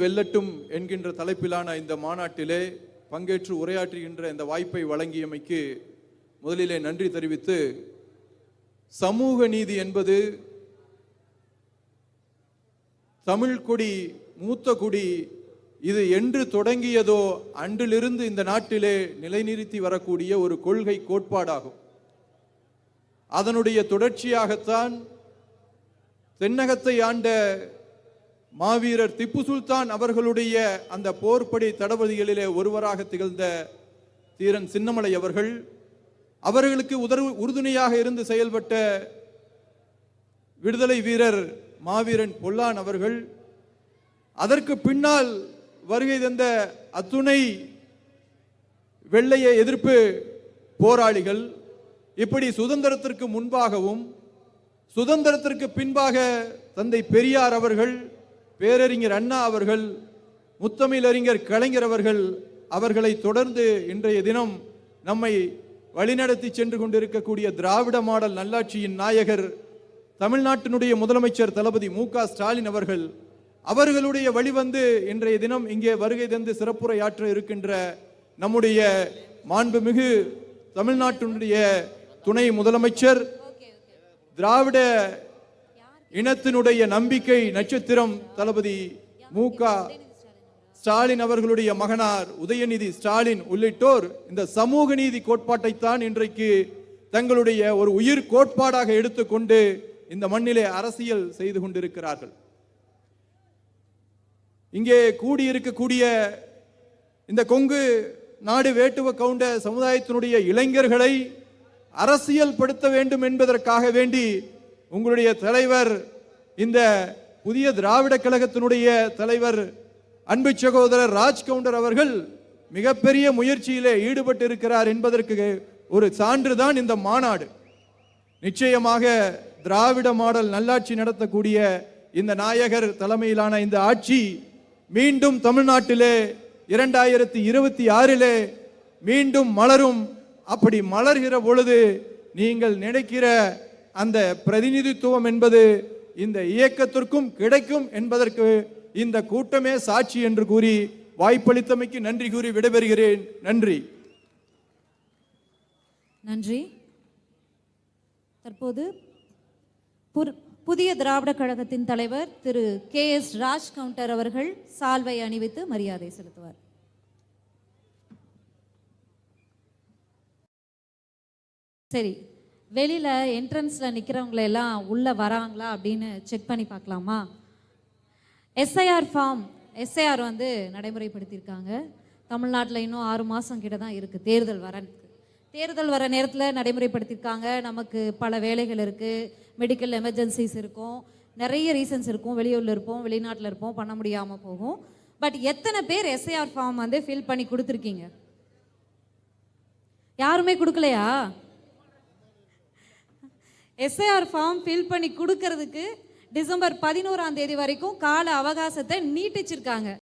வெல்லட்டும் என்கின்ற தலைப்பிலான இந்த மாநாட்டிலே பங்கேற்று உரையாற்றுகின்ற இந்த வாய்ப்பை வழங்கியமைக்கு முதலிலே நன்றி தெரிவித்து, சமூக நீதி என்பது தமிழ் கொடி, மூத்த கொடி, இது என்று தொடங்கியதோ அன்றிலிருந்து இந்த நாட்டிலே நிலைநிறுத்தி வரக்கூடிய ஒரு கொள்கை கோட்பாடாகும். அதனுடைய தொடர்ச்சியாகத்தான் தென்னகத்தை ஆண்ட மாவீரர் திப்பு சுல்தான் அவர்களுடைய அந்த போர்ப்படை தளபதிகளிலே ஒருவராக திகழ்ந்த தீரன் சின்னமலை அவர்கள், அவர்களுக்கு உறுதுணையாக இருந்து செயல்பட்ட விடுதலை வீரர் மாவீரன் பொல்லான் அவர்கள், அதற்கு பின்னால் வருகை தந்த அத்துணை வெள்ளைய எதிர்ப்பு போராளிகள், இப்படி சுதந்திரத்திற்கு முன்பாகவும் சுதந்திரத்திற்கு பின்பாக தந்தை பெரியார் அவர்கள், பேரறிஞர் அண்ணா அவர்கள், முத்தமிழறிஞர் கலைஞர் அவர்கள், அவர்களை தொடர்ந்து இன்றைய தினம் நம்மை வழிநடத்தி சென்று கொண்டிருக்கக்கூடிய திராவிட மாடல் நல்லாட்சியின் நாயகர் தமிழ்நாட்டினுடைய முதலமைச்சர் தளபதி மு.க. ஸ்டாலின் அவர்கள், அவர்களுடைய வழிவந்து இன்றைய தினம் இங்கே வருகை தந்து சிறப்புரையாற்ற இருக்கின்ற நம்முடைய மாண்புமிகு தமிழ்நாட்டினுடைய துணை முதலமைச்சர், திராவிட இனத்தினுடைய நம்பிக்கை நட்சத்திரம் தளபதி மு.க. ஸ்டாலின் அவர்களுடைய மகனார் உதயநிதி ஸ்டாலின் உள்ளிட்டோர் இந்த சமூக நீதி கோட்பாட்டைத்தான் இன்றைக்கு தங்களுடைய ஒரு உயிர் கோட்பாடாக எடுத்துக்கொண்டு இந்த மண்ணிலே அரசியல் செய்து கொண்டிருக்கிறார்கள். இங்கே கூடியிருக்கக்கூடிய இந்த கொங்கு நாடு வேட்டுவ கவுண்ட சமுதாயத்தினுடைய இளைஞர்களை அரசியல் படுத்த வேண்டும் என்பதற்காக வேண்டி உங்களுடைய தலைவர், இந்த புதிய திராவிட கழகத்தினுடைய தலைவர் அன்பு சகோதரர் ராஜ் கவுண்டர் அவர்கள் மிகப்பெரிய முயற்சியிலே ஈடுபட்டு இருக்கிறார் என்பதற்கு ஒரு சான்றுதான் இந்த மாநாடு. நிச்சயமாக திராவிட மாடல் நல்லாட்சி நடத்தக்கூடிய இந்த நாயகர் தலைமையிலான இந்த ஆட்சி மீண்டும் தமிழ்நாட்டிலே 2026 மீண்டும் மலரும். அப்படி மலர்கிற பொழுது நீங்கள் நினைக்கிற அந்த பிரதிநிதித்துவம் என்பது இந்த இயக்கத்திற்கும் கிடைக்கும் என்பதற்கு இந்த கூட்டமே சாட்சி என்று கூறி வாய்ப்பளித்தமைக்கு நன்றி கூறி விடைபெறுகிறேன். நன்றி. நன்றி. தற்போது புதிய திராவிட கழகத்தின் தலைவர் திரு K.S. ராஜ் கவுண்டர் அவர்கள் சால்வை அணிவித்து மரியாதை செலுத்துவார். சரி, வெளியில என்ட்ரன்ஸ்ல நிக்கிறவங்களை எல்லாம் உள்ள வராங்களா அப்படின்னு செக் பண்ணி பார்க்கலாமா? எஸ்ஐஆர் ஃபார்ம் வந்து நடைமுறைப்படுத்தியிருக்காங்க. தமிழ்நாட்டில் இன்னும் 6 மாதம் கிட்ட தான் இருக்குது தேர்தல் வர நேரத்தில் நடைமுறைப்படுத்தியிருக்காங்க. நமக்கு பல வேலைகள் இருக்குது, மெடிக்கல் எமர்ஜென்சிஸ் இருக்கும், நிறைய ரீசன்ஸ் இருக்கும், வெளியூரில் இருப்போம், வெளிநாட்டில் இருப்போம், பண்ண முடியாமல் போகும். பட் எத்தனை பேர் எஸ்ஐஆர் ஃபார்ம் வந்து ஃபில் பண்ணி கொடுத்துருக்கீங்க? யாருமே கொடுக்கலையா? எஸ்ஐஆர் ஃபார்ம் ஃபில் பண்ணி கொடுக்கறதுக்கு டிசம்பர் 11ஆம் தேதி வரைக்கும் கால அவகாசத்தை நீட்டிச்சிருக்காங்க.